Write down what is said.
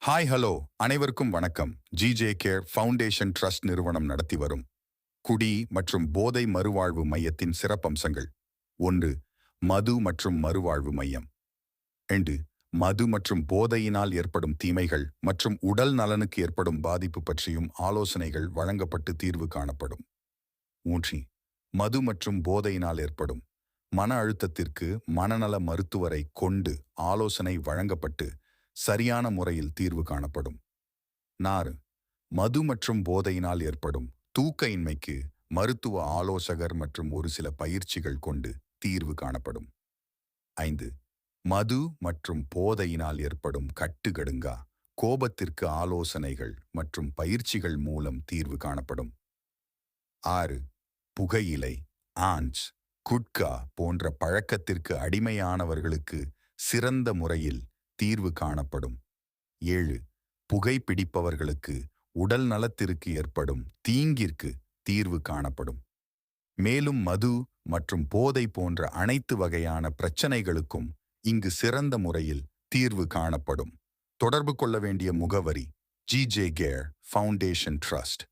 Hi hello அனைவருக்கும் வணக்கம். GJ care foundation trust நிறுவனம் நடத்தி வரும் குடி மற்றும் போதை மறுவாழ்வு மையத்தின் சிறப்பம்சங்கள். 1. மது மற்றும் மறுவாழ்வு மையம். 2. மது மற்றும் போதையினால் ஏற்படும் தீமைகள் மற்றும் உடல் நலனுக்கு ஏற்படும் பாதிப்பு பற்றியும் ஆலோசனைகள் வழங்கப்பட்டு தீர்வு காணப்படும். 3. மது மற்றும் போதையினால் ஏற்படும் மன அழுத்தத்திற்கு மனநல மருத்துவரை கொண்டு ஆலோசனை வழங்கப்பட்டு சரியான முறையில் தீர்வு காணப்படும். 4. மது மற்றும் போதையினால் ஏற்படும் தூக்க இன்மைக்கு மருத்துவ ஆலோசகர் மற்றும் ஒரு சில பயிற்சிகள் கொண்டு தீர்வு காணப்படும். 5. மது மற்றும் போதையினால் ஏற்படும் கட்டுகடுங்கா கோபத்திற்கு ஆலோசனைகள் மற்றும் பயிற்சிகள் மூலம் தீர்வு காணப்படும். 6. புகையிலை, ஆன்ஸ், குட்கா போன்ற பழக்கத்திற்கு அடிமையானவர்களுக்கு சிறந்த முறையில் தீர்வு காணப்படும். 7. புகைப்பிடிப்பவர்களுக்கு உடல் நலத்திற்கு ஏற்படும் தீங்கிற்கு தீர்வு காணப்படும். மேலும் மது மற்றும் போதை போன்ற அனைத்து வகையான பிரச்சனைகளுக்கும் இங்கு சிறந்த முறையில் தீர்வு காணப்படும். தொடர்பு கொள்ள வேண்டிய முகவரி: ஜிஜே கேர் ஃபவுண்டேஷன் ட்ரஸ்ட்.